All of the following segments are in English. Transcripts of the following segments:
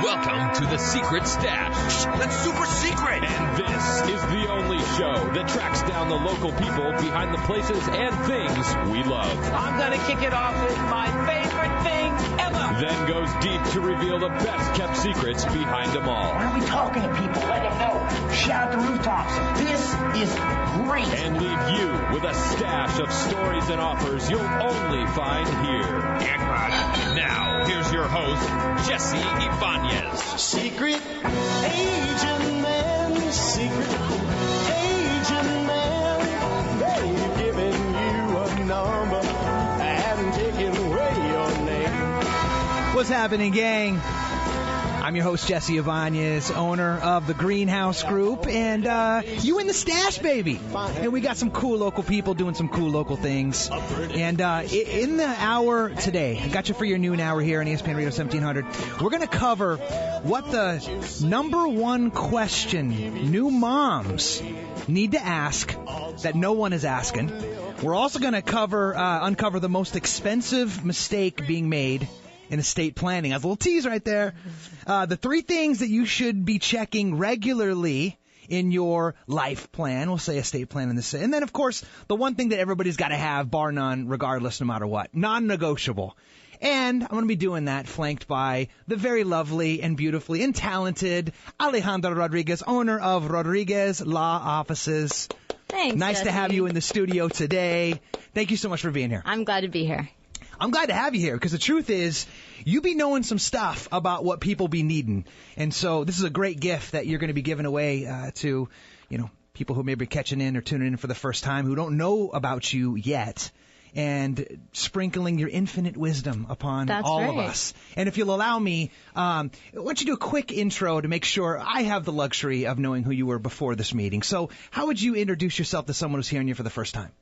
Welcome to the Secret Stash. That's super secret. And this is the only show that tracks down the local people behind the places and things we love. I'm going to kick it off with my favorite thing ever. Then goes deep to reveal the best kept secrets behind them all. Why are we talking to people? Let them know. Shout the rooftops. This is great. And leave you with a stash of stories and offers you'll only find here. Now, here's your host, Jesse Ibanez. Secret agent man, secret agent man. They've given you a number and taken away your name. What's happening, gang? I'm your host, Jesse Ibanez, owner of the Greenhouse Group, and you in the stash, baby. And we got some cool local people doing some cool local things. And in the hour today, I got you for your noon hour here on ESPN Radio 1700. We're going to cover what the number one question new moms need to ask that no one is asking. We're also going to uncover the most expensive mistake being made in estate planning. That's a little tease right there. The three things that you should be checking regularly in your life plan. We'll say estate plan in this. And then, of course, the one thing that everybody's got to have, bar none, regardless, no matter what. Non-negotiable. And I'm going to be doing that flanked by the very lovely and beautifully and talented Alejandra Rodriguez, owner of Rodriguez Law Offices. Thanks, Nice Jesse. to have you in the studio today. Thank you so much for being here. I'm glad to be here. I'm glad to have you here because the truth is you be knowing some stuff about what people be needing. And so this is a great gift that you're going to be giving away to, people who may be catching in or tuning in for the first time who don't know about you yet, and sprinkling your infinite wisdom upon all of us. And if you'll allow me, why don't you do a quick intro to make sure I have the luxury of knowing who you were before this meeting. So how would you introduce yourself to someone who's hearing you for the first time?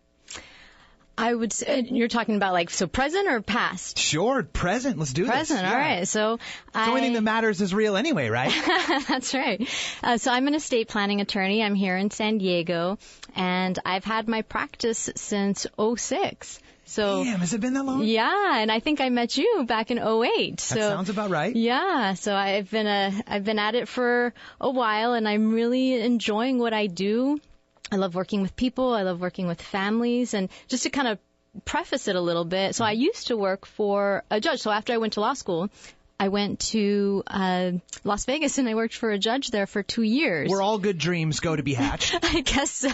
I would say, you're talking about present or past? Sure, present. Let's do present, this. All right. So the only thing that matters is real anyway, right? That's right. So I'm an estate planning attorney. I'm here in San Diego, and I've had my practice since '06. So, damn, has it been that long? Yeah, and I think I met you back in '08. So, that sounds about right. Yeah, so I've been at it for a while, and I'm really enjoying what I do. I love working with people. I love working with families. And just to kind of preface it a little bit, so I used to work for a judge. So after I went to law school, I went to Las Vegas, and I worked for a judge there for 2 years. Where all good dreams go to be hatched. I guess so.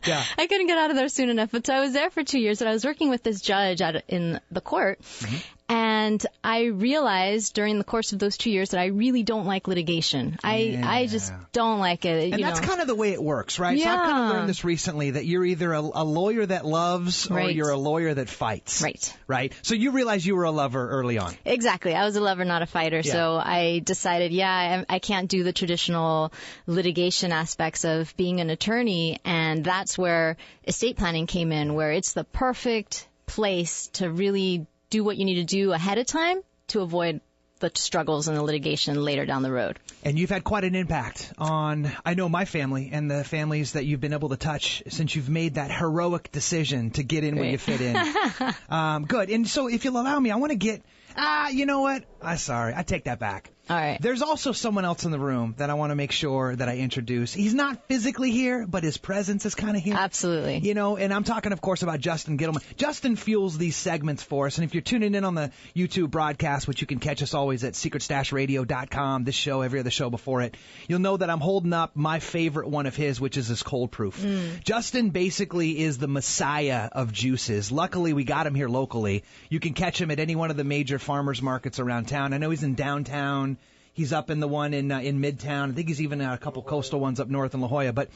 Yeah. I couldn't get out of there soon enough. But so I was there for 2 years, and I was working with this judge in the court. Mm-hmm. And I realized during the course of those 2 years that I really don't like litigation. I just don't like it. And that's kind of the way it works, right? Yeah. So I've kind of learned this recently, that you're either a lawyer that loves or you're a lawyer that fights. Right. Right? So you realized you were a lover early on. Exactly. I was a lover, not a fighter. Yeah. So I decided, I can't do the traditional litigation aspects of being an attorney. And that's where estate planning came in, where it's the perfect place to really do what you need to do ahead of time to avoid the struggles and the litigation later down the road. And you've had quite an impact on, I know, my family and the families that you've been able to touch since you've made that heroic decision to get in where you fit in. Good. And so if you'll allow me, I want to get, you know what? Sorry, I take that back. All right. There's also someone else in the room that I want to make sure that I introduce. He's not physically here, but his presence is kind of here. Absolutely. And I'm talking, of course, about Justin Gittleman. Justin fuels these segments for us. And if you're tuning in on the YouTube broadcast, which you can catch us always at secretstashradio.com, this show, every other show before it, you'll know that I'm holding up my favorite one of his, which is his cold proof. Justin basically is the messiah of juices. Luckily, we got him here locally. You can catch him at any one of the major farmers markets around town. I know he's in downtown. He's up in the one in Midtown. I think he's even at a couple coastal ones up north in La Jolla. But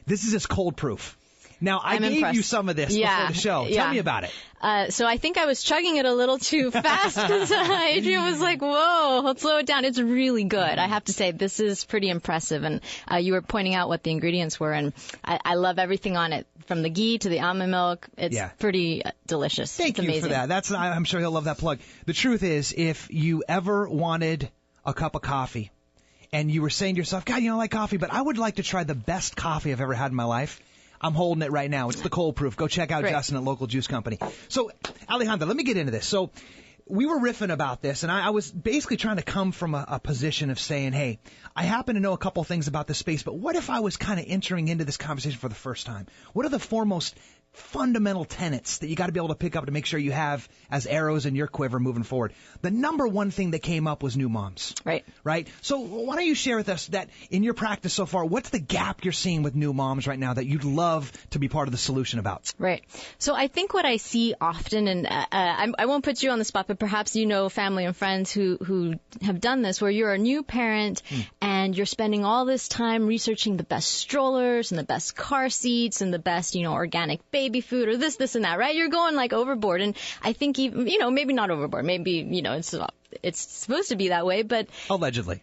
this is his cold proof. Now, I gave you some of this before the show. Tell me about it. So I think I was chugging it a little too fast because Adrian was like, whoa, let's slow it down. It's really good. I have to say, this is pretty impressive. And you were pointing out what the ingredients were. And I love everything on it, from the ghee to the almond milk. It's pretty delicious. Thank you for that. I'm sure he'll love that plug. The truth is, if you ever wanted a cup of coffee and you were saying to yourself, God, I like coffee, but I would like to try the best coffee I've ever had in my life, I'm holding it right now. It's the cold proof. Go check out Justin at Local Juice Company. So, Alejandra, let me get into this. So, we were riffing about this, and I was basically trying to come from a position of saying, hey, I happen to know a couple things about this space, but what if I was kind of entering into this conversation for the first time? What are the foremost fundamental tenets that you got to be able to pick up to make sure you have as arrows in your quiver moving forward? The number one thing that came up was new moms. Right? So why don't you share with us that in your practice so far, what's the gap you're seeing with new moms right now that you'd love to be part of the solution about? Right. So I think what I see often, and I won't put you on the spot, but perhaps you know family and friends who have done this, where you're a new parent and you're spending all this time researching the best strollers and the best car seats and the best, organic baby food or this and that, right? You're going like overboard. And I think even, maybe not overboard. Maybe, it's supposed to be that way, but Allegedly,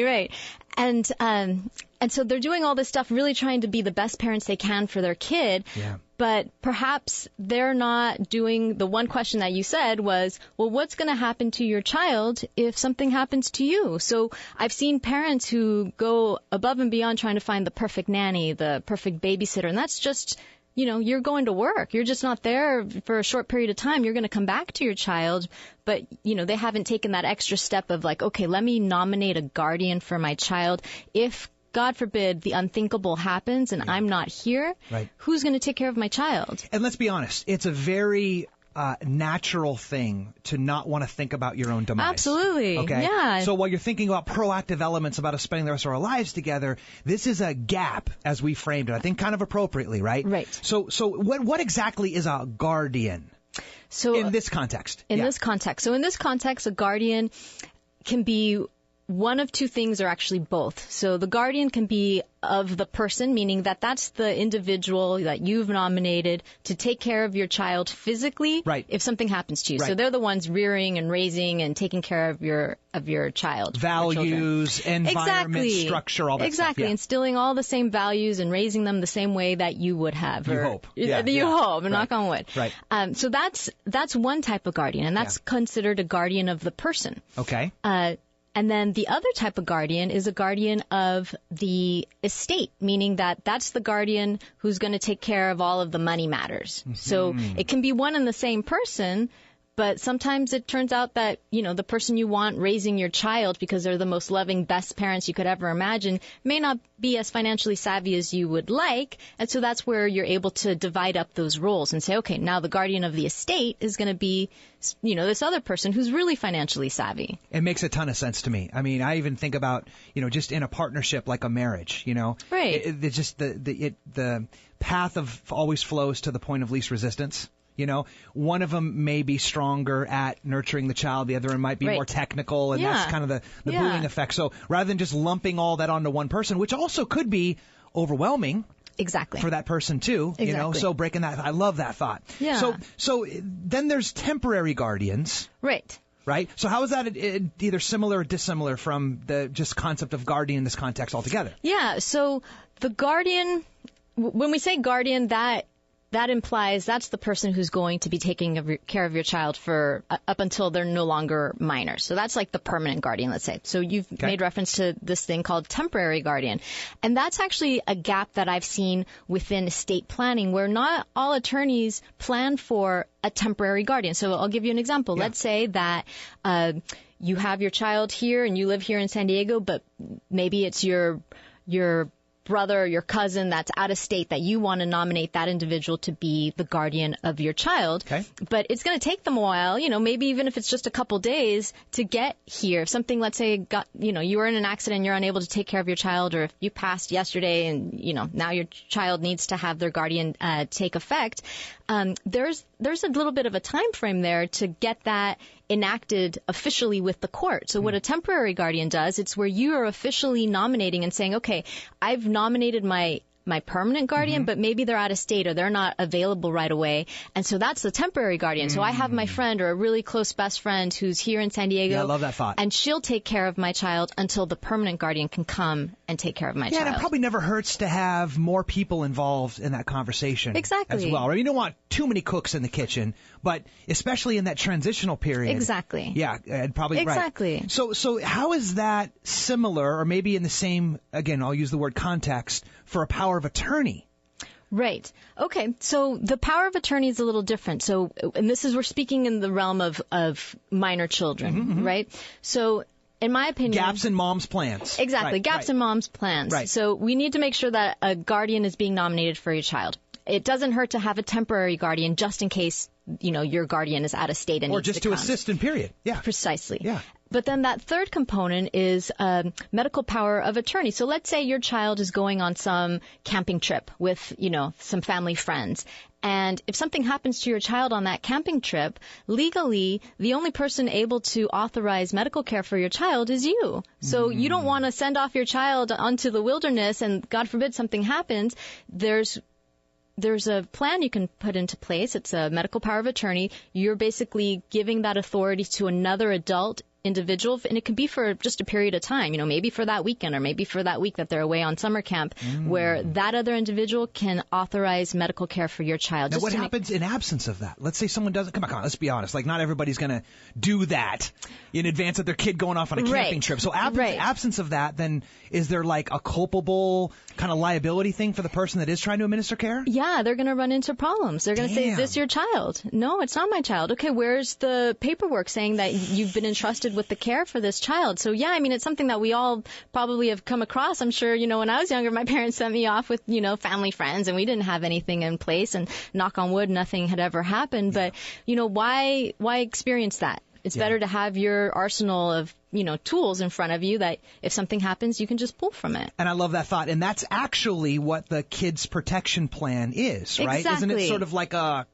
right. And so they're doing all this stuff, really trying to be the best parents they can for their kid. Yeah. But perhaps they're not doing the one question that you said was, well, what's going to happen to your child if something happens to you? So I've seen parents who go above and beyond trying to find the perfect nanny, the perfect babysitter, and that's just, you're going to work. You're just not there for a short period of time. You're going to come back to your child, but, they haven't taken that extra step of like, okay, let me nominate a guardian for my child. If God forbid the unthinkable happens and I'm not here, right, who's going to take care of my child? And let's be honest, it's a very natural thing to not want to think about your own demise. Absolutely. Okay. Yeah. So while you're thinking about proactive elements about us spending the rest of our lives together, this is a gap as we framed it. I think kind of appropriately, right? Right. So what exactly is a guardian? So in this context. So in this context, a guardian can be one of two things, or actually both. So the guardian can be of the person, meaning that that's the individual that you've nominated to take care of your child physically, right, if something happens to you. Right. So they're the ones rearing and raising and taking care of your child. Values, environment, structure, all that stuff. Exactly. Yeah. Instilling all the same values and raising them the same way that you would have. You hope. Yeah, you hope, right, knock on wood. Right. So that's one type of guardian, and that's considered a guardian of the person. Okay. And then the other type of guardian is a guardian of the estate, meaning that that's the guardian who's going to take care of all of the money matters. Mm-hmm. So it can be one and the same person, but sometimes it turns out that, the person you want raising your child because they're the most loving, best parents you could ever imagine may not be as financially savvy as you would like. And so that's where you're able to divide up those roles and say, okay, now the guardian of the estate is going to be, this other person who's really financially savvy. It makes a ton of sense to me. I mean, I even think about, just in a partnership like a marriage, Right. It's just the path of always flows to the point of least resistance. One of them may be stronger at nurturing the child. The other one might be more technical, and that's kind of the bullying effect. So rather than just lumping all that onto one person, which also could be overwhelming. Exactly. For that person too, exactly. So breaking that, I love that thought. Yeah. So then there's temporary guardians. Right. Right? So how is that either similar or dissimilar from the just concept of guardian in this context altogether? Yeah. So the guardian, when we say guardian, that implies that's the person who's going to be taking care of your child for up until they're no longer minors. So that's like the permanent guardian, let's say. So you've made reference to this thing called temporary guardian. And that's actually a gap that I've seen within estate planning where not all attorneys plan for a temporary guardian. So I'll give you an example. Yeah. Let's say that you have your child here and you live here in San Diego, but maybe it's your brother or your cousin that's out of state that you want to nominate that individual to be the guardian of your child. Okay. But it's going to take them a while, maybe even if it's just a couple days to get here. If something, let's say, you were in an accident, you're unable to take care of your child, or if you passed yesterday and, now your child needs to have their guardian take effect, there's a little bit of a time frame there to get that enacted officially with the court. So what a temporary guardian does, it's where you are officially nominating and saying, okay, I've nominated my permanent guardian, but maybe they're out of state or they're not available right away. And so that's the temporary guardian. So I have my friend or a really close best friend who's here in San Diego. Yeah, I love that thought. And she'll take care of my child until the permanent guardian can come and take care of my child. Yeah, and it probably never hurts to have more people involved in that conversation. Exactly. As well. Right? You don't want too many cooks in the kitchen, but especially in that transitional period. Exactly. Yeah, probably exactly. Right. So how is that similar, or maybe in the same, again, I'll use the word context, for a power of attorney? Right. Okay. So the power of attorney is a little different. So, and we're speaking in the realm of minor children, right? So, in my opinion, gaps in mom's plans. Exactly. Right, gaps in mom's plans. Right. So we need to make sure that a guardian is being nominated for your child. It doesn't hurt to have a temporary guardian just in case, your guardian is out of state and or needs just to come. assist in period. Yeah. Precisely. Yeah. But then that third component is medical power of attorney. So let's say your child is going on some camping trip with, some family friends. And if something happens to your child on that camping trip, legally, the only person able to authorize medical care for your child is you. So you don't want to send off your child onto the wilderness and, God forbid, something happens. There's a plan you can put into place. It's a medical power of attorney. You're basically giving that authority to another adult individual, and it could be for just a period of time, maybe for that weekend or maybe for that week that they're away on summer camp, where that other individual can authorize medical care for your child. Now, what happens in absence of that? Let's say someone doesn't, come on, let's be honest, like not everybody's going to do that in advance of their kid going off on a camping trip. So absence of that, then is there like a culpable kind of liability thing for the person that is trying to administer care? Yeah, they're going to run into problems. They're going to say, is this your child? No, it's not my child. Okay, where's the paperwork saying that you've been entrusted with the care for this child? So yeah, it's something that we all probably have come across. I'm sure, when I was younger, my parents sent me off with, family friends, and we didn't have anything in place, and knock on wood, nothing had ever happened. But, why experience that? It's better to have your arsenal of, tools in front of you that if something happens, you can just pull from it. And I love that thought. And that's actually what the Kids Protection Plan is, right? Exactly. Isn't it sort of like an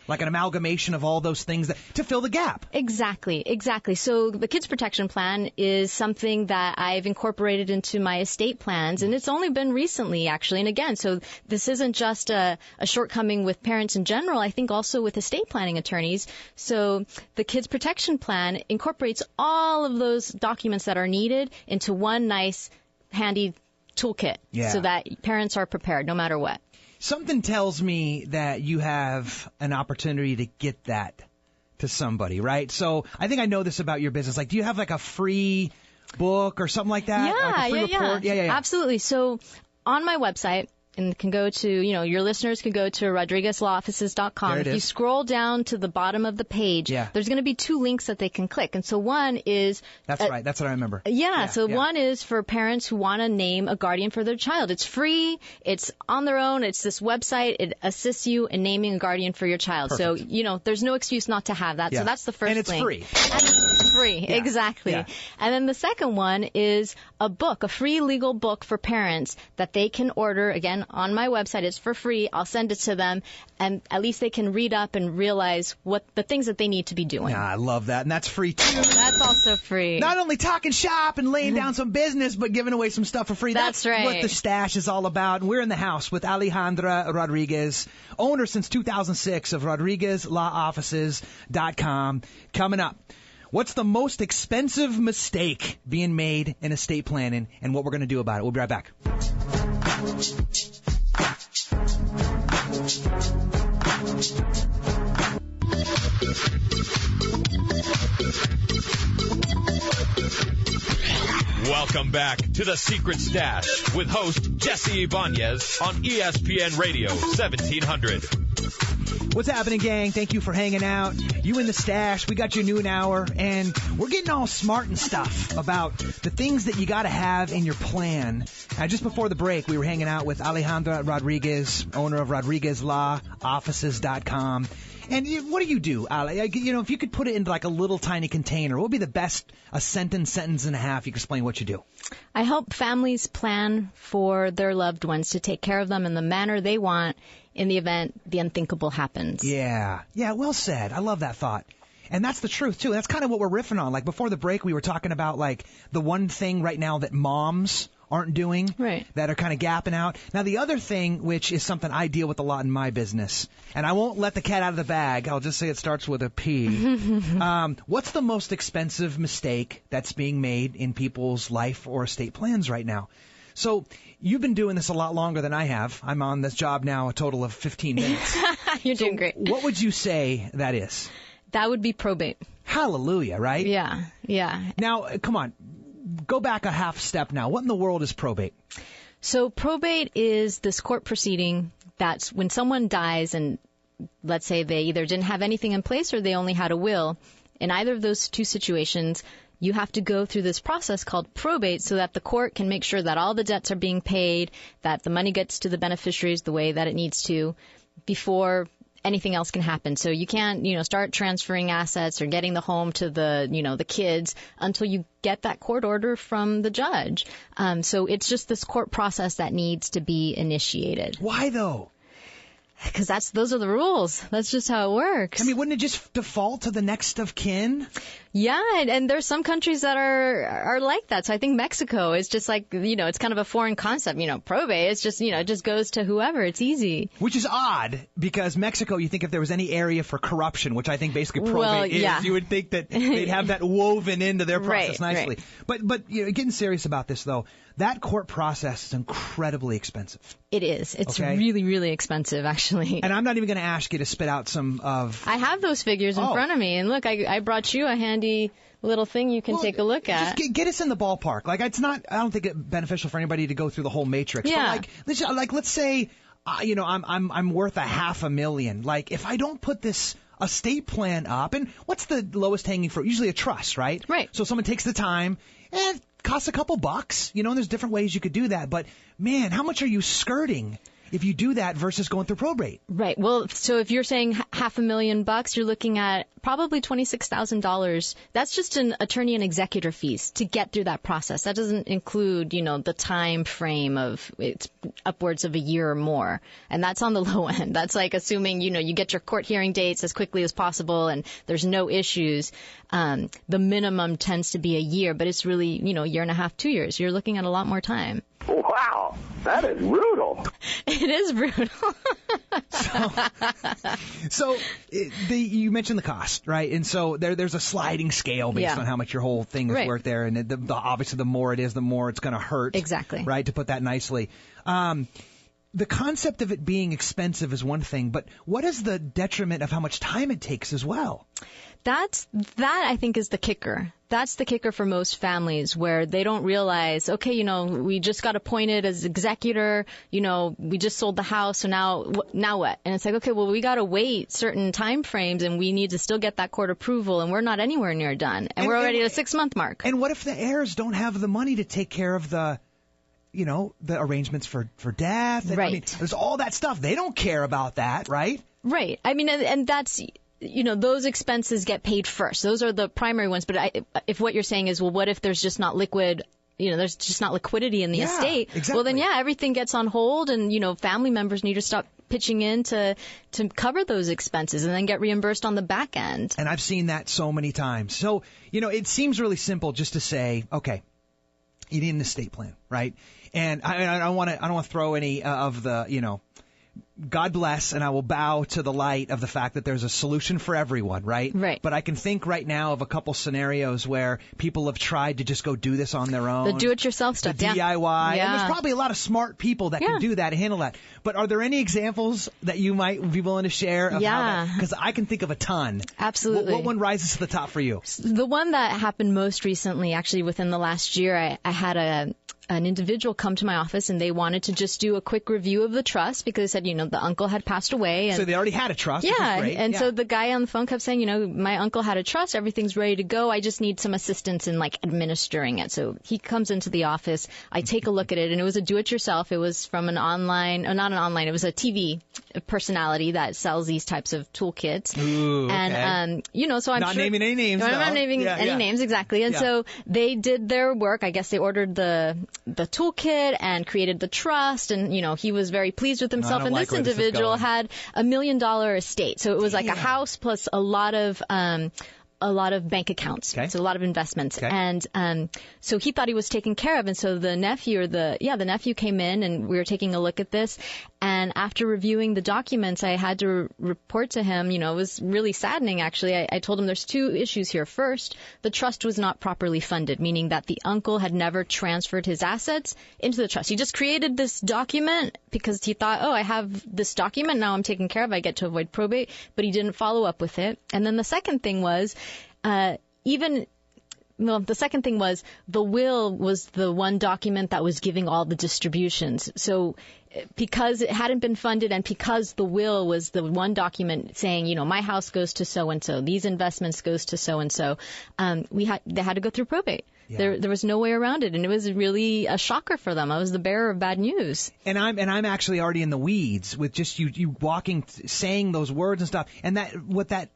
amalgamation of all those things to fill the gap? Exactly. So the Kids Protection Plan is something that I've incorporated into my estate plans, and it's only been recently, actually. And again, so this isn't just a shortcoming with parents in general, I think also with estate planning attorneys. So the Kids Protection Plan incorporates all of those documents that are needed into one nice, handy toolkit so that parents are prepared no matter what. Something tells me that you have an opportunity to get that to somebody, right? So I think I know this about your business. Like, do you have like a free book or something like that? Yeah, like a free report? Yeah. Absolutely. So on my website, and can go to, your listeners can go to RodriguezLawOffices.com. If you scroll down to the bottom of the page, there's going to be 2 links that they can click. And so one is... That's right. That's what I remember. One is for parents who want to name a guardian for their child. It's free. It's on their own. It's this website. It assists you in naming a guardian for your child. Perfect. So, there's no excuse not to have that. Yeah. So that's the first link. And it's free. And it's free. Yeah. Exactly. Yeah. And then the second one is a book, a free legal book for parents that they can order, again, on my website. It's for free. I'll send it to them, and at least they can read up and realize what the things that they need to be doing. Yeah, I love that, and that's free too. That's also free. Not only talking shop and laying down some business, but giving away some stuff for free. That's right. What the stash is all about. And we're in the house with Alejandra Rodriguez, owner since 2006 of RodriguezLawOffices.com. Coming up, what's the most expensive mistake being made in estate planning, and what we're going to do about it? We'll be right back. Welcome back to The Secret Stash with host Jesse Ibanez on ESPN Radio 1700. What's happening, gang? Thank you for hanging out. You in the stash. We got you new an hour, and we're getting all smart and stuff about the things that you got to have in your plan. Just before the break, we were hanging out with Alejandra Rodriguez, owner of RodriguezLawOffices.com. And what do you do, Ale? If you could put it into like a little tiny container, what would be the best, a sentence and a half, you could explain what you do? I help families plan for their loved ones to take care of them in the manner they want in the event the unthinkable happens. Yeah, well said. I love that thought. And that's the truth, too. That's kind of what we're riffing on. Like, before the break, we were talking about, like, the one thing right now that moms aren't doing, right, that are kind of gapping out. Now, the other thing, which is something I deal with a lot in my business, and I won't let the cat out of the bag. I'll just say it starts with a P. What's the most expensive mistake that's being made in people's life or estate plans right now? So you've been doing this a lot longer than I have. I'm on this job now a total of 15 minutes. You're doing great. What would you say that is? That would be probate. Hallelujah, right? Yeah. Now, come on. Go back a half step now. What in the world is probate? So probate is this court proceeding that when someone dies and let's say they either didn't have anything in place or they only had a will, in either of those two situations, you have to go through this process called probate so that the court can make sure that all the debts are being paid, that the money gets to the beneficiaries the way that it needs to before anything else can happen. So you can't, start transferring assets or getting the home to the, the kids until you get that court order from the judge. So it's just this court process that needs to be initiated. Why though? Because those are the rules. That's just how it works. I mean, wouldn't it just default to the next of kin? Yeah, and there's some countries that are like that. So I think Mexico is just like, it's kind of a foreign concept. Probate, it's just, it just goes to whoever. It's easy. Which is odd, because Mexico, you think if there was any area for corruption, which I think basically probate is, you would think that they'd have that woven into their process nicely. Right. But getting serious about this, though, that court process is incredibly expensive. It is. It's really, really expensive, actually. And I'm not even going to ask you to spit out some of... I have those figures in front of me. And look, I brought you a handy little thing you can take a look at. Just get us in the ballpark. Like, it's not... I don't think it's beneficial for anybody to go through the whole matrix. Yeah. But let's say, I'm worth $500,000. Like, if I don't put this estate plan up, and what's the lowest hanging fruit? Usually a trust, right? Right. So someone takes the time, and costs a couple bucks, and there's different ways you could do that. But man, how much are you skirting if you do that versus going through probate? Right. Well, so if you're saying $500,000, you're looking at probably $26,000. That's just an attorney and executor fees to get through that process. That doesn't include, the time frame of it's upwards of a year or more. And that's on the low end. That's like assuming, you get your court hearing dates as quickly as possible and there's no issues. The minimum tends to be a year, but it's really, a year and a half, 2 years. You're looking at a lot more time. Wow, that is brutal. It is brutal. So you mentioned the cost, right? And so there's a sliding scale based on how much your whole thing is worth there. And obviously the more it is, the more it's going to hurt. Exactly. Right, to put that nicely. The concept of it being expensive is one thing, but what is the detriment of how much time it takes as well? That I think is the kicker. That's the kicker for most families where they don't realize, okay, we just got appointed as executor, we just sold the house, so now what? And it's like, okay, well, we got to wait certain time frames and we need to still get that court approval and we're not anywhere near done. And we're already at a 6-month mark. And what if the heirs don't have the money to take care of the arrangements for death? And, right. I mean, there's all that stuff. They don't care about that, right? Right. I mean, and that's... those expenses get paid first. Those are the primary ones. But if what you're saying is, well, what if there's just not there's just not liquidity in the estate? Exactly. Well, then, everything gets on hold and, family members need to stop pitching in to cover those expenses and then get reimbursed on the back end. And I've seen that so many times. So, it seems really simple just to say, okay, you need an estate plan, right? And I don't want to throw any of the, God bless, and I will bow to the light of the fact that there's a solution for everyone, right? Right. But I can think right now of a couple scenarios where people have tried to just go do this on their own. The do-it-yourself stuff, the DIY. Yeah. And there's probably a lot of smart people that can do that and handle that. But are there any examples that you might be willing to share of how that? Because I can think of a ton. Absolutely. What one rises to the top for you? The one that happened most recently, actually within the last year, I had an individual come to my office and they wanted to just do a quick review of the trust because they said, the uncle had passed away. And so they already had a trust. Yeah. Which is great. And so the guy on the phone kept saying, my uncle had a trust. Everything's ready to go. I just need some assistance in administering it. So he comes into the office. I take a look at it and it was a do-it-yourself. It was from it was a TV personality that sells these types of toolkits. Ooh, and, okay. So I'm not naming any names. I'm not naming any names. Exactly. And so they did their work. I guess they ordered the toolkit and created the trust, and he was very pleased with himself. And this individual had $1 million estate, so it was like a house plus a lot of bank accounts, so a lot of investments. Okay. And so he thought he was taken care of. And so the nephew came in and we were taking a look at this. And after reviewing the documents, I had to report to him, it was really saddening, actually. I told him there's two issues here. First, the trust was not properly funded, meaning that the uncle had never transferred his assets into the trust. He just created this document because he thought, I have this document, now I'm taken care of, I get to avoid probate, but he didn't follow up with it. And then the second thing was, even well, the second thing was the will was the one document that was giving all the distributions. So because it hadn't been funded and because the will was the one document saying, my house goes to so-and-so, these investments goes to so-and-so, they had to go through probate. Yeah. There was no way around it, and it was really a shocker for them. I was the bearer of bad news. And I'm actually already in the weeds with just you walking, saying those words and stuff. And what that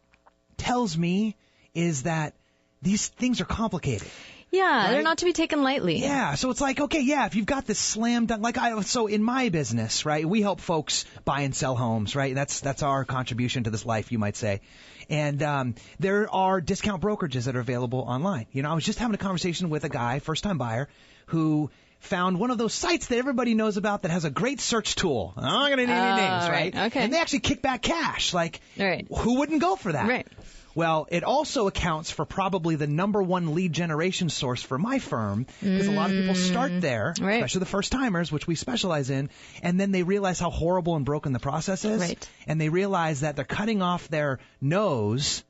tells me is that these things are complicated. Yeah, right? They're not to be taken lightly. Yeah, so it's like, okay, yeah, if you've got this slam dunk, so in my business, right, we help folks buy and sell homes, right? That's our contribution to this life, you might say. And there are discount brokerages that are available online. I was just having a conversation with a guy, first-time buyer, who found one of those sites that everybody knows about that has a great search tool. I'm not going to name any names, right? Okay. And they actually kick back cash. Like, right. Who wouldn't go for that? Right. Well, it also accounts for probably the number one lead generation source for my firm, because a lot of people start there, right. especially the first-timers, which we specialize in, and then they realize how horrible and broken the process is, right. and they realize that they're cutting off their nose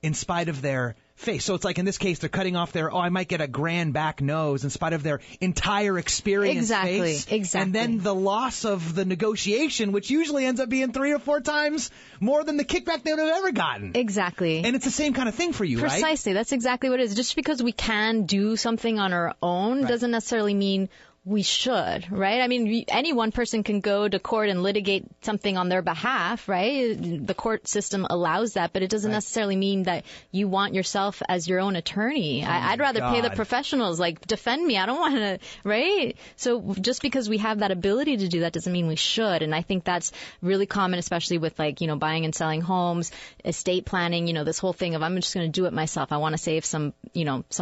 in spite of their face. So it's like in this case, they're cutting off I might get a grand back nose in spite of their entire experience. Exactly. And then the loss of the negotiation, which usually ends up being 3 or 4 times more than the kickback they would have ever gotten. Exactly. And it's the same kind of thing for you, right? Precisely. That's exactly what it is. Just because we can do something on our own doesn't necessarily mean we should, right? I mean, any one person can go to court and litigate something on their behalf, right? The court system allows that, but it doesn't necessarily mean that you want yourself as your own attorney. I'd rather pay the professionals, defend me. I don't want to, right? So just because we have that ability to do that doesn't mean we should. And I think that's really common, especially with buying and selling homes, estate planning, this whole thing of I'm just going to do it myself. I want to save some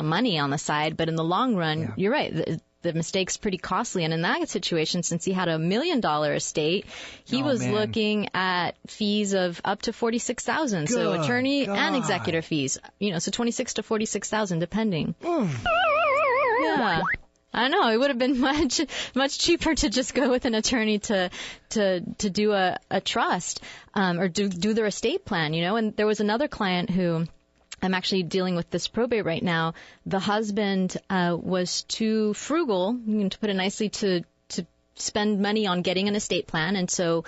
money on the side. But in the long run, you're right. The mistake's pretty costly. And in that situation, since he had $1 million estate, he was looking at fees of up to $46,000. So attorney and executor fees, so $26,000 to $46,000 depending. Yeah. I know it would have been much cheaper to just go with an attorney to do a trust, or do their estate plan, And there was another client who, I'm actually dealing with this probate right now. The husband was too frugal, to put it nicely, to spend money on getting an estate plan. And so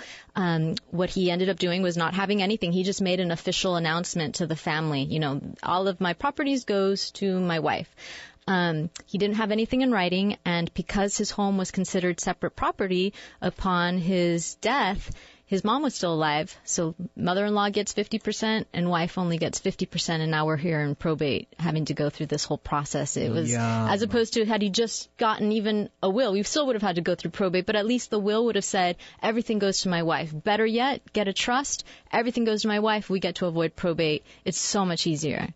what he ended up doing was not having anything. He just made an official announcement to the family. All of my properties goes to my wife. He didn't have anything in writing. And because his home was considered separate property upon his death, his mom was still alive, so mother-in-law gets 50% and wife only gets 50%, and now we're here in probate having to go through this whole process. It was, as opposed to had he just gotten even a will, we still would have had to go through probate, but at least the will would have said, everything goes to my wife. Better yet, get a trust, everything goes to my wife, we get to avoid probate. It's so much easier.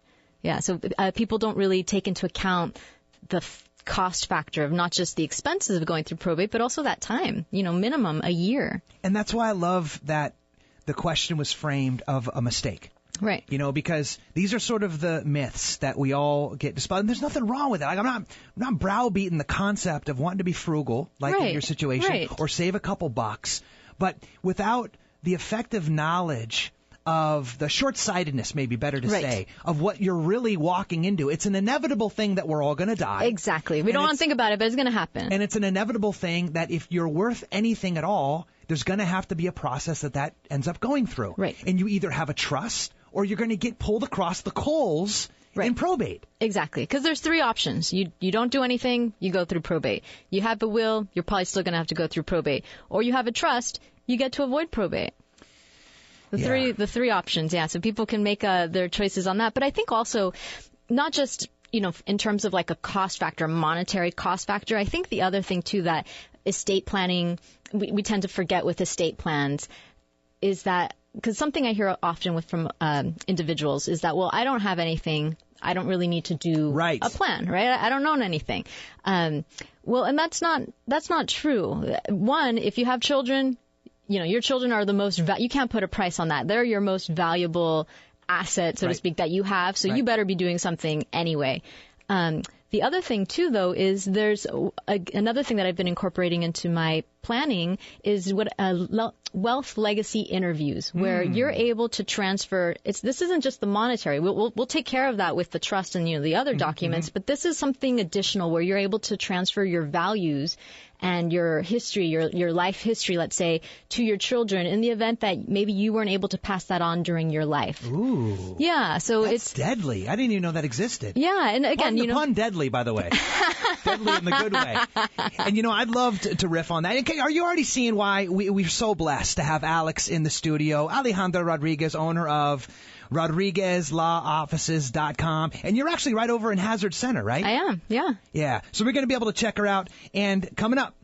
Yeah, so people don't really take into account the cost factor of not just the expenses of going through probate, but also that time, minimum a year. And that's why I love that the question was framed of a mistake. Right. Because these are sort of the myths that we all get dispelled. And there's nothing wrong with it. I'm not browbeating the concept of wanting to be frugal, in your situation, or save a couple bucks. But without the effective knowledge of the short-sightedness, maybe better to say, of what you're really walking into. It's an inevitable thing that we're all going to die. Exactly. We don't want to think about it, but it's going to happen. And it's an inevitable thing that if you're worth anything at all, there's going to have to be a process that ends up going through. Right. And you either have a trust or you're going to get pulled across the coals in probate. Exactly. Because there's 3 options. You don't do anything, you go through probate. You have a will, you're probably still going to have to go through probate. Or you have a trust, you get to avoid probate. The three options, so people can make their choices on that. But I think also, not just, in terms of a cost factor, monetary cost factor, I think the other thing too that estate planning, we tend to forget with estate plans is that, because something I hear often from individuals is that, well, I don't have anything, I don't really need to do a plan, right? I don't own anything. Well, and that's not true. One, if you have children, your children are the most, you can't put a price on that. They're your most valuable asset, so to speak, that you have. So you better be doing something anyway. The other thing, too, though, is there's another thing that I've been incorporating into my planning is what wealth legacy interviews, where you're able to transfer. This isn't just the monetary. We'll take care of that with the trust and the other documents, but this is something additional where you're able to transfer your values and your history, your life history, let's say, to your children in the event that maybe you weren't able to pass that on during your life. Ooh. Yeah, so it's deadly. I didn't even know that existed. Yeah, and again, pun deadly, by the way. Deadly in the good way. And I'd love to riff on that. Okay, are you already seeing why we're so blessed to have Alex in the studio? Alejandra Rodriguez, owner of RodriguezLawOffices.com. And you're actually right over in Hazard Center, right? I am, yeah. Yeah. So we're going to be able to check her out. And coming up,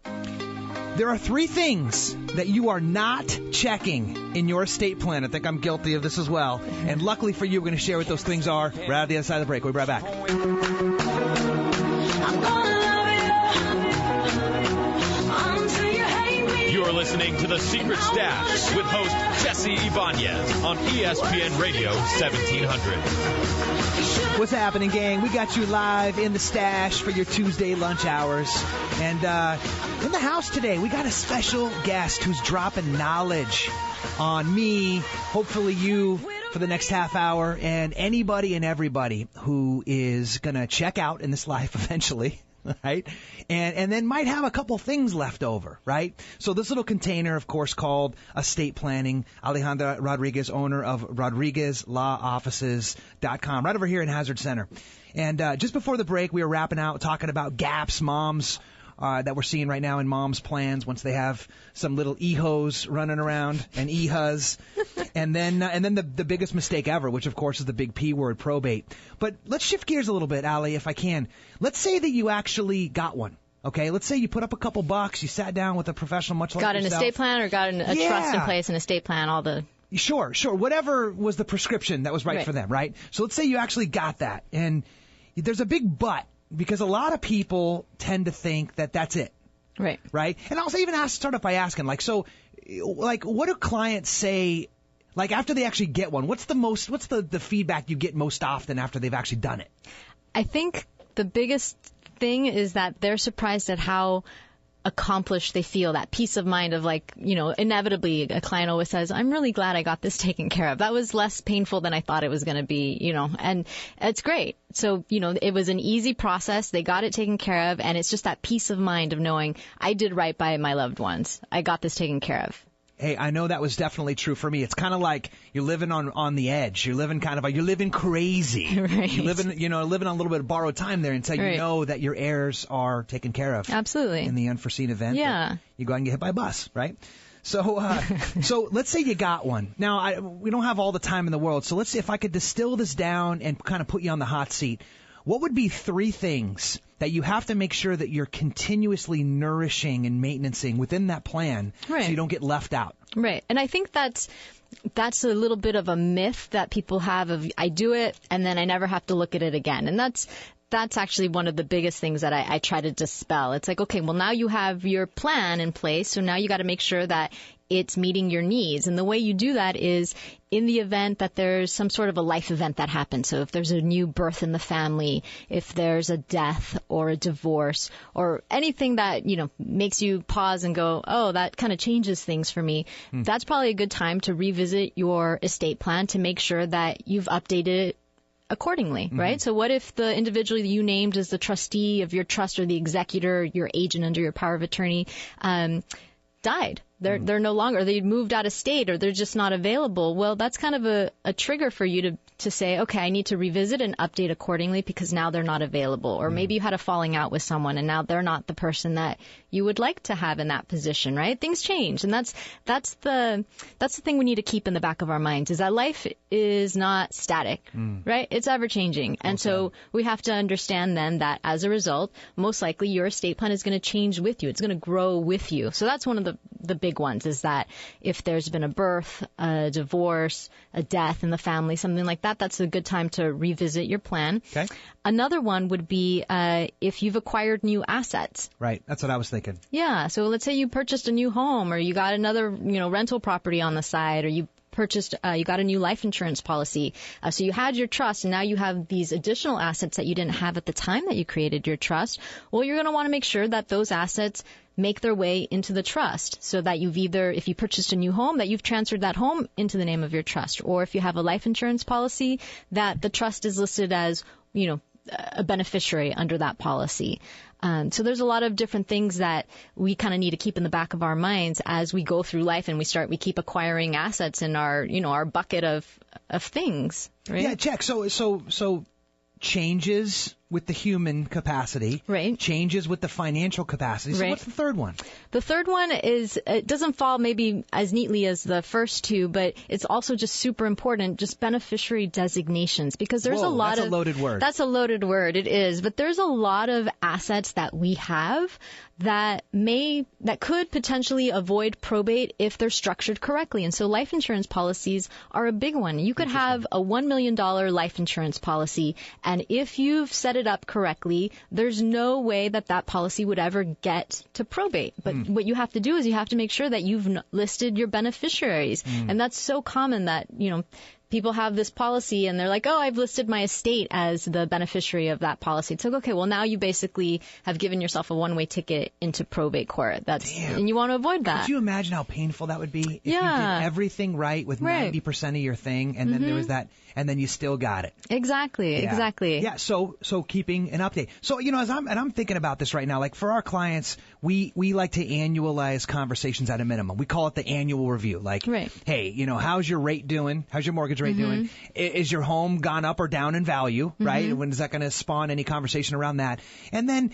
there are 3 things that you are not checking in your estate plan. I think I'm guilty of this as well. And luckily for you, we're going to share what those things are right at the other side of the break. We'll be right back. You're listening to The Secret Stash with host Jesse Ibanez on ESPN Radio 1700. What's happening, gang? We got you live in the stash for your Tuesday lunch hours. And in the house today, we got a special guest who's dropping knowledge on me, hopefully you, for the next half hour, and anybody and everybody who is going to check out in this life eventually. Right? And then might have a couple things left over, right? So this little container, of course, called estate planning. Alejandra Rodriguez, owner of RodriguezLawOffices.com, right over here in Hazard Center. And just before the break, we were wrapping out talking about gaps moms that we're seeing right now in moms' plans once they have some little ehos running around and ehas. And then the biggest mistake ever, which of course is the big P word, probate. But let's shift gears a little bit, Ali, if I can. Let's say that you actually got one. Okay, let's say you put up a couple bucks, you sat down with a professional much like yourself. Got an estate plan or got a trust in place, an estate plan, all the... Sure. Whatever was the prescription that was right for them, right? So let's say you actually got that. And there's a big but, because a lot of people tend to think that that's it. Right. Right? And I'll even start off by asking, what do clients say, after they actually get one? What's the feedback you get most often after they've actually done it? I think the biggest thing is that they're surprised at how accomplished they feel, that peace of mind of inevitably a client always says, I'm really glad I got this taken care of. That was less painful than I thought it was going to be, and it's great. So, it was an easy process. They got it taken care of, and it's just that peace of mind of knowing I did right by my loved ones. I got this taken care of. Hey, I know that was definitely true for me. It's kind of like you're living on the edge. You're living you're living crazy. Right. You're living on a little bit of borrowed time there until you know that your heirs are taken care of. Absolutely. In the unforeseen event. Yeah. You go out and get hit by a bus, right? So, so let's say you got one. Now, we don't have all the time in the world. So let's see if I could distill this down and kind of put you on the hot seat. What would be 3 things that you have to make sure that you're continuously nourishing and maintaining within that plan so you don't get left out? Right. And I think that's a little bit of a myth that people have of I do it and then I never have to look at it again. And that's actually one of the biggest things that I try to dispel. It's like, okay, well, now you have your plan in place, so now you got to make sure that it's meeting your needs. And the way you do that is in the event that there's some sort of a life event that happens. So if there's a new birth in the family, if there's a death or a divorce or anything that, makes you pause and go, oh, that kind of changes things for me. That's probably a good time to revisit your estate plan to make sure that you've updated it accordingly, right? So what if the individual you named as the trustee of your trust or the executor, your agent under your power of attorney, died? They're no longer, they moved out of state or they're just not available. Well, that's kind of a trigger for you to say, okay, I need to revisit and update accordingly because now they're not available. Or maybe you had a falling out with someone and now they're not the person that you would like to have in that position, right? Things change. And that's the thing we need to keep in the back of our minds is that life is not static, right? It's ever changing. And so we have to understand then that as a result, most likely your estate plan is going to change with you. It's going to grow with you. So that's one of the big ones is that if there's been a birth, a divorce, a death in the family, something like that, that's a good time to revisit your plan. Okay. Another one would be if you've acquired new assets. Right. That's what I was thinking. Yeah. So let's say you purchased a new home or you got another, rental property on the side or you purchased, you got a new life insurance policy. So you had your trust, and now you have these additional assets that you didn't have at the time that you created your trust. Well, you're going to want to make sure that those assets make their way into the trust, so that you've either, if you purchased a new home, that you've transferred that home into the name of your trust, or if you have a life insurance policy, that the trust is listed as, a beneficiary under that policy. So there's a lot of different things that we kind of need to keep in the back of our minds as we go through life, and we keep acquiring assets in our bucket of things, right? Yeah, check. So changes with the human capacity, right? Changes with the financial capacity. So what's the third one? The third one is, it doesn't fall maybe as neatly as the first two, but it's also just super important, just beneficiary designations, because there's a lot that's a loaded word. That's a loaded word, it is. But there's a lot of assets that we have that could potentially avoid probate if they're structured correctly. And so life insurance policies are a big one. You could have a $1 million life insurance policy, and if you've set it up correctly, there's no way that policy would ever get to probate. But what you have to do is you have to make sure that you've listed your beneficiaries. And that's so common that, people have this policy and they're like, oh, I've listed my estate as the beneficiary of that policy. It's like, okay, well, now you basically have given yourself a one-way ticket into probate court. And you want to avoid that. Could you imagine how painful that would be if you did everything right with 90% of your thing, and then there was that, and then you still got it? Exactly. Yeah. So keeping an update. So, as I'm thinking about this right now, like for our clients, we like to annualize conversations at a minimum. We call it the annual review. Like, hey, how's your rate doing? How's your mortgage rate doing? Is your home gone up or down in value, right? When is that going to spawn any conversation around that? And then,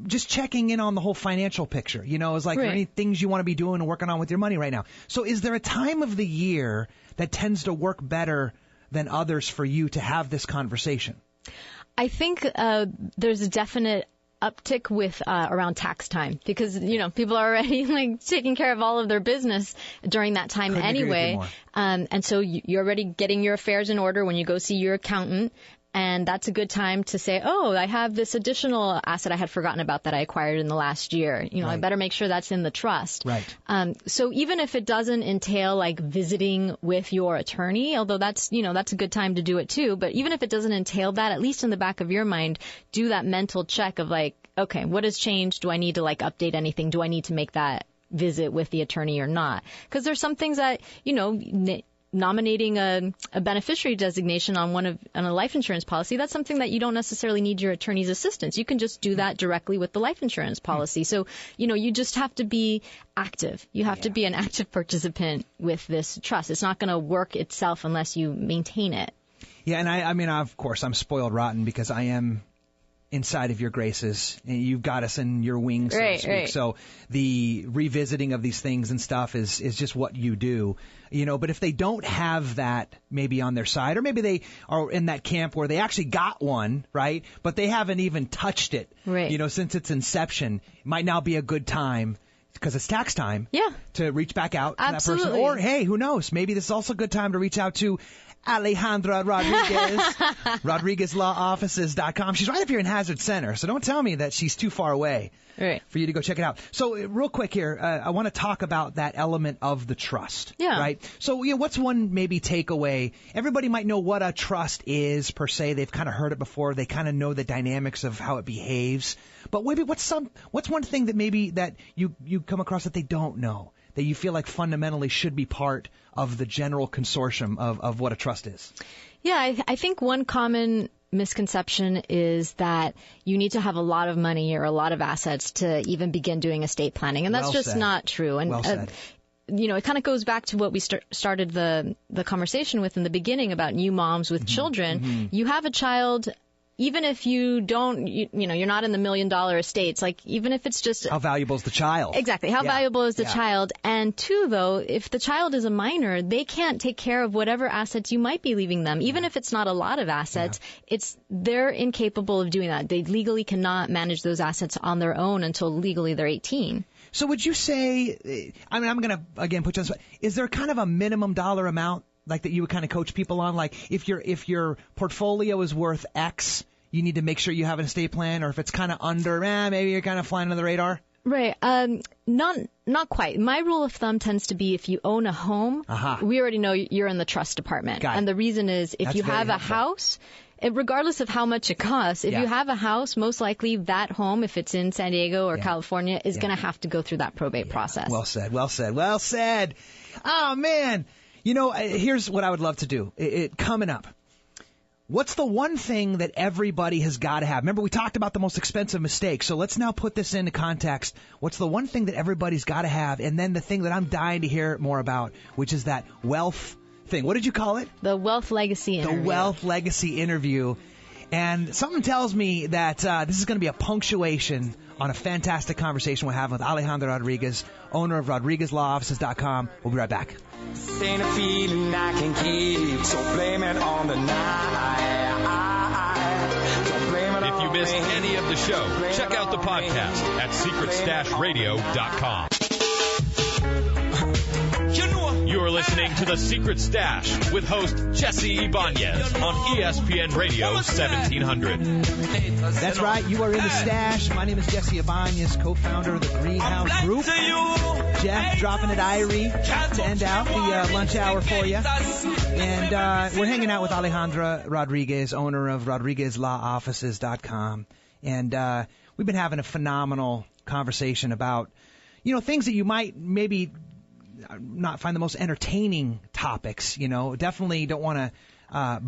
just checking in on the whole financial picture. Is like, are there any things you want to be doing and working on with your money right now? So is there a time of the year that tends to work better than others for you to have this conversation? I think there's a definite uptick with around tax time, because people are already like taking care of all of their business during that time anyway, and so you're already getting your affairs in order when you go see your accountant. And that's a good time to say, oh, I have this additional asset I had forgotten about that I acquired in the last year. I better make sure that's in the trust. Right. So even if it doesn't entail like visiting with your attorney, although that's a good time to do it too. But even if it doesn't entail that, at least in the back of your mind, do that mental check of like, okay, what has changed? Do I need to like update anything? Do I need to make that visit with the attorney or not? Because there's some things that, nominating a beneficiary designation on a life insurance policy, that's something that you don't necessarily need your attorney's assistance. You can just do that directly with the life insurance policy. So, you just have to be active. You have to be an active participant with this trust. It's not going to work itself unless you maintain it. Yeah, and I mean, of course, I'm spoiled rotten because I am inside of your graces, and you've got us in your wings, so to speak. Right. So the revisiting of these things and stuff is just what you do, but if they don't have that maybe on their side, or maybe they are in that camp where they actually got one, right, but they haven't even touched it, since its inception, it might now be a good time, because it's tax time, to reach back out to that person. Or, hey, who knows, maybe this is also a good time to reach out to Alejandra Rodriguez, RodriguezLawOffices.com. She's right up here in Hazard Center, so don't tell me that she's too far away for you to go check it out. So real quick here, I want to talk about that element of the trust. Right? So what's one maybe takeaway? Everybody might know what a trust is per se. They've kind of heard it before. They kind of know the dynamics of how it behaves. But maybe what's one thing that maybe that you come across that they don't know, that you feel like fundamentally should be part of the general consortium of what a trust is? Yeah, I think one common misconception is that you need to have a lot of money or a lot of assets to even begin doing estate planning, and that's not true. And it kind of goes back to what we started the conversation with in the beginning about new moms with children. You have a child. Even if you don't, you're not in the $1 million estates, like even if it's just... How valuable is the child? Exactly. How valuable is the child? And two, though, if the child is a minor, they can't take care of whatever assets you might be leaving them. Even if it's not a lot of assets, they're incapable of doing that. They legally cannot manage those assets on their own until legally they're 18. So would you say, I'm going to, again, put you on the spot, is there kind of a minimum dollar amount like that you would kind of coach people on? Like if your portfolio is worth X, you need to make sure you have an estate plan, or if it's kind of under, maybe you're kind of flying under the radar? Right. Not quite. My rule of thumb tends to be if you own a home, we already know you're in the trust department. And the reason is if you have a house, regardless of how much it costs, if you have a house, most likely that home, if it's in San Diego or California, is going to have to go through that probate process. Well said. Well said. Well said. Oh, man. You know, here's what I would love to do. Coming up. What's the one thing that everybody has got to have? Remember, we talked about the most expensive mistake, so let's now put this into context. What's the one thing that everybody's got to have? And then the thing that I'm dying to hear more about, which is that wealth thing. What did you call it? The wealth legacy interview. The wealth legacy interview. And something tells me that this is going to be a punctuation on a fantastic conversation we're having with Alejandra Rodriguez, owner of RodriguezLawOffices.com. We'll be right back. Ain't a feeling I can keep, so blame it on the night. If you missed any of the show, check out the podcast at secretstashradio.com. You're listening to The Secret Stash with host Jesse Ibanez on ESPN Radio 1700. That's right. You are in the stash. My name is Jesse Ibanez, co-founder of the Greenhouse Group. Jeff dropping it Irie to end out the lunch hour for you. And we're hanging out with Alejandra Rodriguez, owner of RodriguezLawOffices.com. And we've been having a phenomenal conversation about, you know, things that you might maybe not find the most entertaining topics. You know, definitely don't want to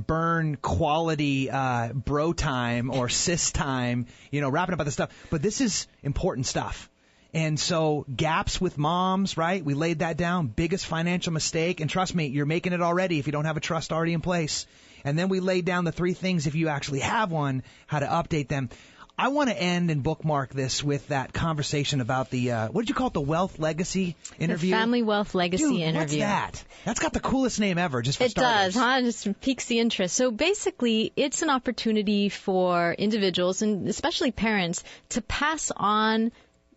burn quality bro time or sis time, you know, rapping about this stuff. But this is important stuff. And so gaps with moms, right? We laid that down. Biggest financial mistake. And trust me, you're making it already if you don't have a trust already in place. And then we laid down the 3 things, if you actually have one, how to update them. I want to end and bookmark this with that conversation about the, what did you call it, the wealth legacy interview? The family wealth legacy interview. What's that? That's got the coolest name ever, just for starters. It does, huh? It just piques the interest. So basically, it's an opportunity for individuals, and especially parents, to pass on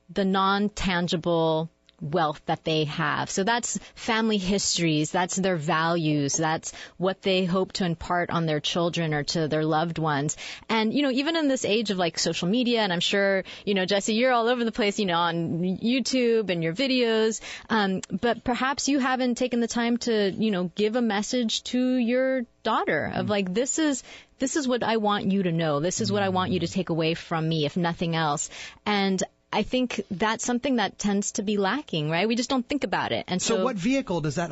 the non-tangible wealth that they have. So that's family histories, that's their values, that's what they hope to impart on their children or to their loved ones. And, you know, even in this age of like social media, and I'm sure, you know, Jesse, you're all over the place, you know, on YouTube and your videos, but perhaps you haven't taken the time to, you know, give a message to your daughter of like, this is what I want you to know. This is what I want you to take away from me, if nothing else. And I think that's something that tends to be lacking, right? We just don't think about it. And so what vehicle does that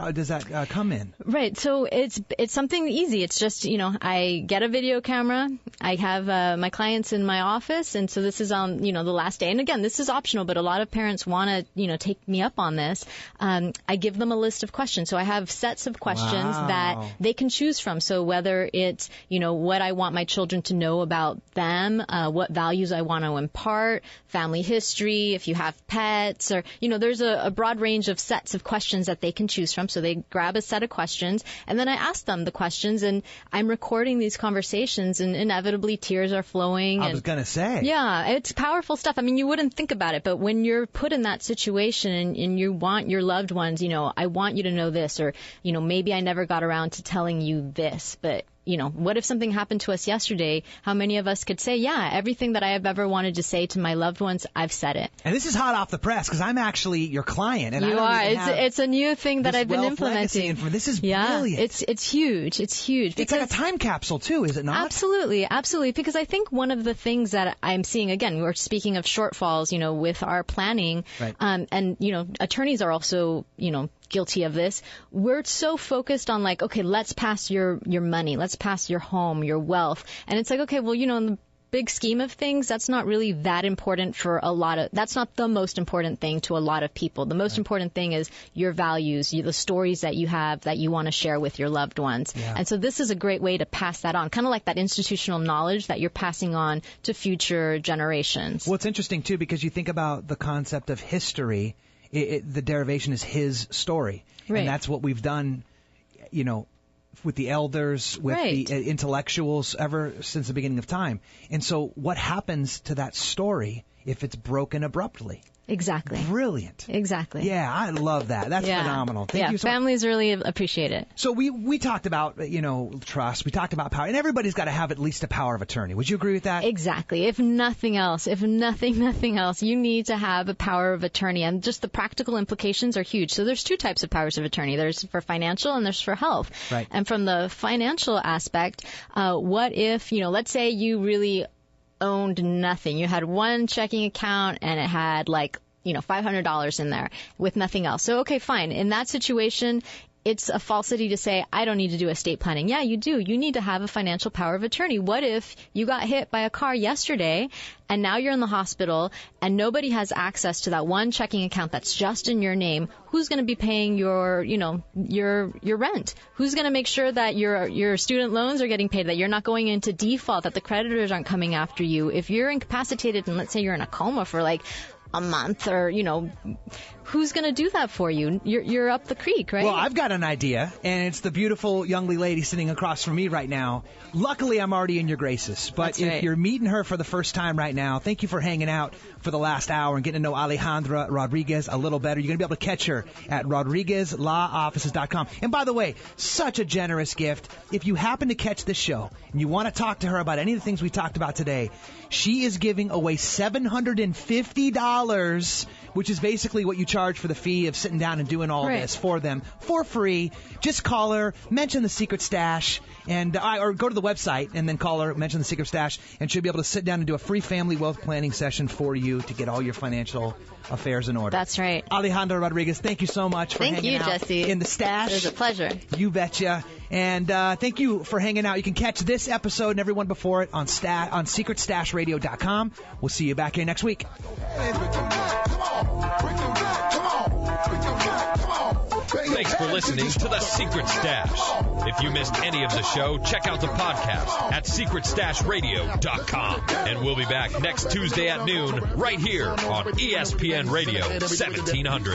come in? Right. So it's something easy. It's just, you know, I get a video camera. I have my clients in my office, and so this is on, you know, the last day. And again, this is optional, but a lot of parents want to, you know, take me up on this. I give them a list of questions. So I have sets of questions that they can choose from. So whether it's, you know, what I want my children to know about them, what values I want to impart, family history, if you have pets, or, you know, there's a broad range of sets of questions that they can choose from. So they grab a set of questions, and then I ask them the questions, and I'm recording these conversations, and inevitably tears are flowing. I was going to say. Yeah, it's powerful stuff. I mean, you wouldn't think about it, but when you're put in that situation and you want your loved ones, you know, I want you to know this, or, you know, maybe I never got around to telling you this, but you know, what if something happened to us yesterday? How many of us could say, yeah, everything that I have ever wanted to say to my loved ones, I've said it. And this is hot off the press because I'm actually your client. And you are. It's a new thing that I've been implementing. This is brilliant. It's huge. It's huge. It's like a time capsule too, is it not? Absolutely, absolutely. Because I think one of the things that I'm seeing, again, we're speaking of shortfalls, you know, with our planning, right. And you know, attorneys are also, you know, guilty of this. We're so focused on like, okay, let's pass your money, let's pass your home, your wealth. And it's like, okay, well, you know, in the big scheme of things, that's not really that important for that's not the most important thing to a lot of people. The most important thing is your values, the stories that you have that you want to share with your loved ones. Yeah. And so this is a great way to pass that on, kind of like that institutional knowledge that you're passing on to future generations. Well, it's interesting too, because you think about the concept of history. The derivation is his story. Right. And that's what we've done, you know, with the elders, with the intellectuals ever since the beginning of time. And so what happens to that story if it's broken abruptly? Exactly. Brilliant. Exactly. Yeah, I love that. That's phenomenal. Thank you so much. Families really appreciate it. So we talked about, trust. We talked about power. And everybody's got to have at least a power of attorney. Would you agree with that? Exactly. If nothing else, nothing else, you need to have a power of attorney. And just the practical implications are huge. So there's two types of powers of attorney. There's for financial and there's for health. Right. And from the financial aspect, what if, let's say you really owned nothing. You had one checking account and it had $500 in there with nothing else. So, okay, fine. In that situation, it's a falsity to say, I don't need to do estate planning. Yeah, you do. You need to have a financial power of attorney. What if you got hit by a car yesterday and now you're in the hospital and nobody has access to that one checking account that's just in your name? Who's going to be paying your rent? Who's going to make sure that your student loans are getting paid, that you're not going into default, that the creditors aren't coming after you? If you're incapacitated and let's say you're in a coma for a month or, who's going to do that for you? You're up the creek, right? Well, I've got an idea, and it's the beautiful young lady sitting across from me right now. Luckily, I'm already in your graces. But That's if right. you're meeting her for the first time right now, thank you for hanging out for the last hour and getting to know Alejandra Rodriguez a little better. You're going to be able to catch her at RodriguezLawOffices.com. And by the way, such a generous gift. If you happen to catch this show and you want to talk to her about any of the things we talked about today, she is giving away $750, which is basically what you charge for the fee of sitting down and doing all of this for them for free. Just call her, mention the Secret Stash, and or go to the website and then call her, mention the Secret Stash, and she'll be able to sit down and do a free family wealth planning session for you to get all your financial affairs in order. That's right. Alejandra Rodriguez, thank you so much for hanging out Jesse. in the Stash. It was a pleasure. You betcha. And thank you for hanging out. You can catch this episode and everyone before it on SecretStashRadio.com. We'll see you back here next week. Thanks for listening to The Secret Stash. If you missed any of the show, check out the podcast at SecretStashRadio.com. And we'll be back next Tuesday at noon right here on ESPN Radio 1700.